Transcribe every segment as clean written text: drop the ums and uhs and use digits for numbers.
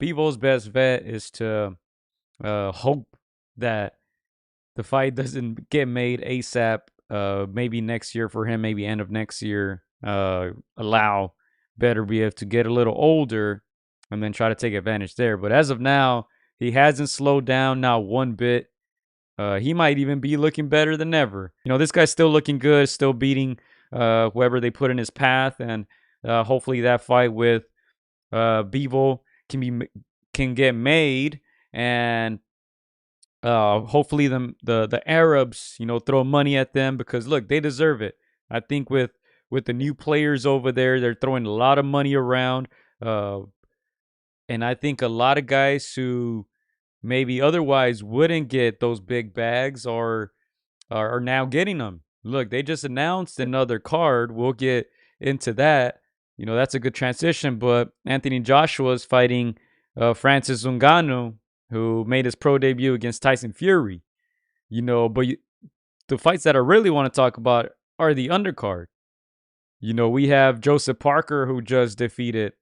Bivol's best bet is to hope that the fight doesn't get made ASAP. Maybe next year for him, maybe end of next year. Allow beterbiev to get a little older and then try to take advantage there. But as of now, he hasn't slowed down not one bit. He might even be looking better than ever. This guy's still looking good, still beating whoever they put in his path, and hopefully that fight with Bivol can get made, and hopefully the Arabs throw money at them, because look, they deserve it. I think with the new players over there, they're throwing a lot of money around, uh, and I think a lot of guys who maybe otherwise wouldn't get those big bags are now getting them. Look, they just announced another card. We'll get into that. That's a good transition. But Anthony Joshua is fighting Francis Ngannou, who made his pro debut against Tyson Fury. But the fights that I really want to talk about are the undercard. We have Joseph Parker, who just defeated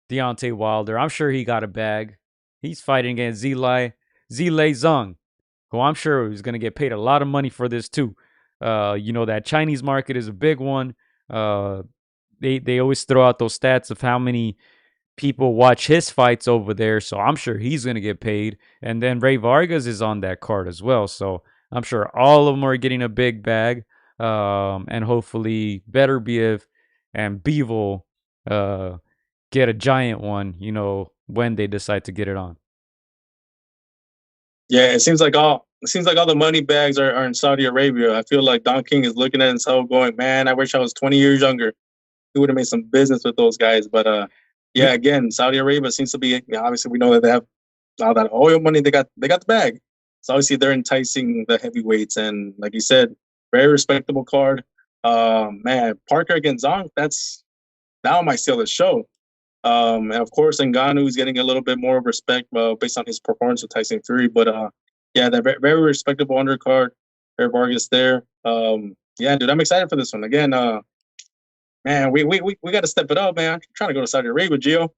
Deontay Wilder. I'm sure he got a bag. He's fighting against Zilei Zhang, who I'm sure is going to get paid a lot of money for this too. That Chinese market is a big one. They always throw out those stats of how many people watch his fights over there, so I'm sure he's going to get paid. And then Ray Vargas is on that card as well, so I'm sure all of them are getting a big bag. And hopefully beterbiev and Bivol get a giant one, when they decide to get it on. Yeah, it seems like all the money bags are in Saudi Arabia. I feel like Don King is looking at himself going, man, I wish I was 20 years younger. He would have made some business with those guys. But yeah, again, Saudi Arabia seems to be, obviously we know that they have all that oil money. They got the bag. So obviously they're enticing the heavyweights, and like you said, very respectable card. Man, Parker against Zong, that's now might steal the show. And of course, Ngannou is getting a little bit more respect based on his performance with Tyson Fury. But yeah, they're very, very respectable undercard. Eric Vargas there. Yeah, dude, I'm excited for this one. Again, man, we got to step it up, man. I'm trying to go to Saudi Arabia, Gio.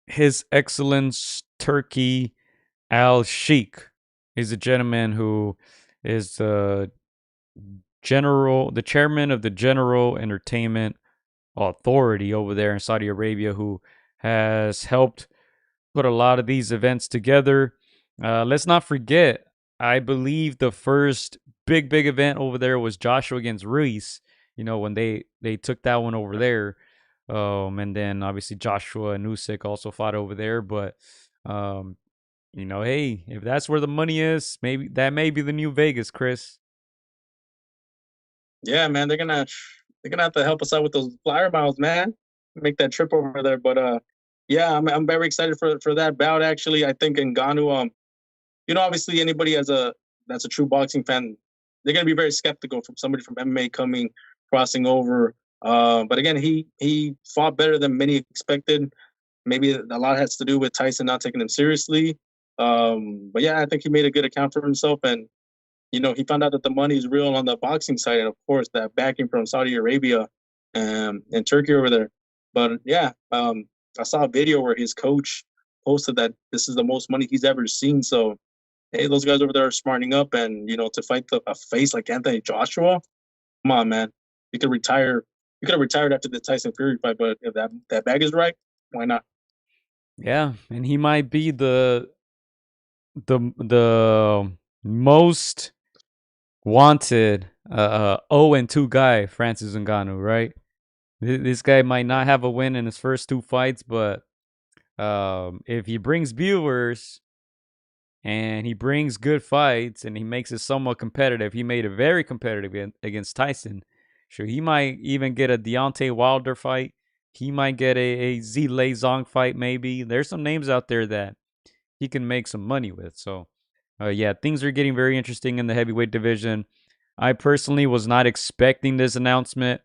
His Excellence Turkey Al Sheikh is a gentleman who is the chairman of the General Entertainment Authority over there in Saudi Arabia, who has helped put a lot of these events together. Let's not forget, I believe the first big event over there was Joshua against Ruiz. When they took that one over there, and then obviously Joshua and Usyk also fought over there. But hey, if that's where the money is, maybe that may be the new Vegas, Chris. Yeah, man, they're gonna have to help us out with those flyer miles, man. Make that trip over there. But yeah, I'm very excited for that bout. Actually, I think Ngannou, obviously anybody that's a true boxing fan, they're gonna be very skeptical from somebody from MMA coming crossing over. But again, he fought better than many expected. Maybe a lot has to do with Tyson not taking him seriously. But yeah, I think he made a good account for himself, and he found out that the money is real on the boxing side, and of course that backing from Saudi Arabia and Turkey over there. But yeah, I saw a video where his coach posted that this is the most money he's ever seen. So hey, those guys over there are smartening up, and to fight a face like Anthony Joshua, come on, man, you could retire. You could have retired after the Tyson Fury fight, but if that bag is right, why not? Yeah, and he might be the most wanted 0-2 guy, Francis Ngannou, right? This guy might not have a win in his first two fights, but if he brings viewers and he brings good fights and he makes it somewhat competitive, he made it very competitive against Tyson. Sure, he might even get a Deontay Wilder fight. He might get a Zilei Zong fight, maybe. There's some names out there that he can make some money with. So, yeah, things are getting very interesting in the heavyweight division. I personally was not expecting this announcement.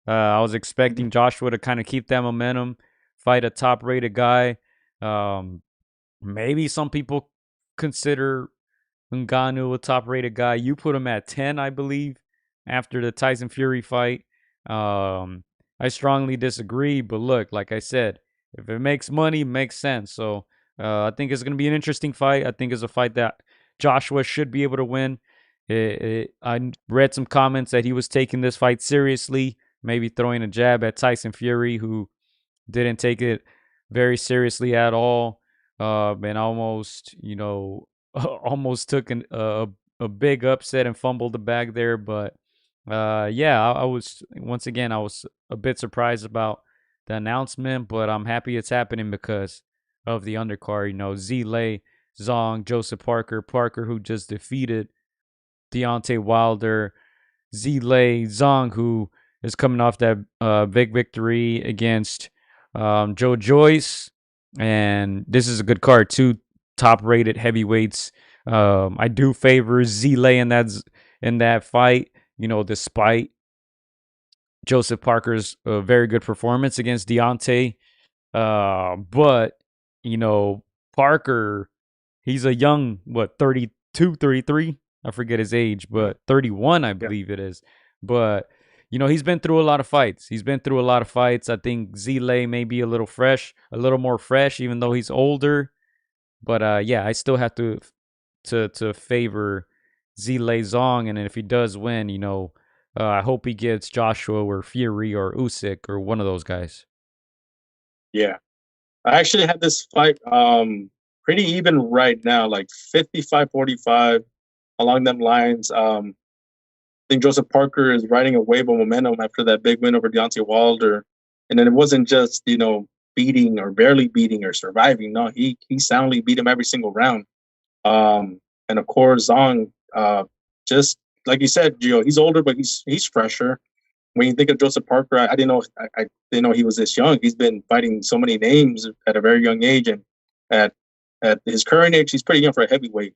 I was expecting Joshua to kind of keep that momentum, fight a top-rated guy. Maybe some people consider Ngannou a top-rated guy. You put him at 10, I believe, after the Tyson Fury fight. I strongly disagree, but look, like I said, If it makes money, it makes sense. So I think it's going to be an interesting fight. I think it's a fight that Joshua should be able to win. I read some comments that he was taking this fight seriously, maybe throwing a jab at Tyson Fury, who didn't take it very seriously at all, and almost, almost took a big upset and fumbled the bag there. But yeah, I was once again I was a bit surprised about the announcement, but I'm happy it's happening because of the undercard. Zile, Zong, Joseph Parker, who just defeated Deontay Wilder, Zile, Zong, who is coming off that big victory against Joe Joyce, and this is a good card. Two top-rated heavyweights. I do favor Zile in that fight. Despite Joseph Parker's very good performance against Deontay, but Parker, he's a young 32, 33. I forget his age, but 31, I believe it is. But he's been through a lot of fights. I think Zile may be a little more fresh, even though he's older. But yeah, I still have to favor Zile Zong, and if he does win, I hope he gets Joshua or Fury or Usyk or one of those guys. Yeah. I actually had this fight pretty even right now, like 55-45 along them lines. I think Joseph Parker is riding a wave of momentum after that big win over Deontay Wilder. And then it wasn't just, beating or barely beating or surviving. No, he soundly beat him every single round. And of course, Zong, just like you said, Gio, he's older, but he's fresher. When you think of Joseph Parker, I didn't know I didn't know he was this young. He's been fighting so many names at a very young age, and at his current age, he's pretty young for a heavyweight.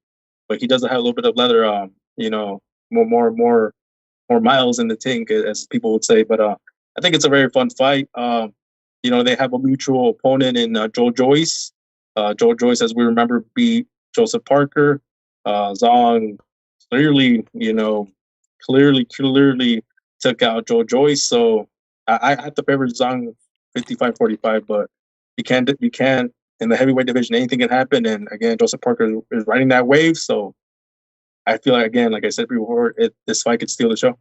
But he doesn't have a little bit of leather, more miles in the tank, as people would say. But I think it's a very fun fight. They have a mutual opponent in Joe Joyce. Joe Joyce, as we remember, beat Joseph Parker. Zong clearly, clearly took out Joe Joyce. So I have to favor Zong 55-45, but you can't in the heavyweight division, anything can happen. And again, Joseph Parker is riding that wave. So I feel like, again, like I said before, this fight could steal the show.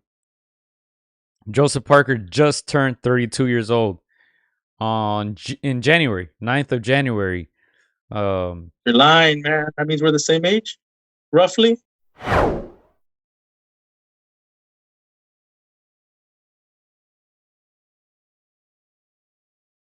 Joseph Parker just turned 32 years old in January, 9th of January. You're lying, man. That means we're the same age, roughly.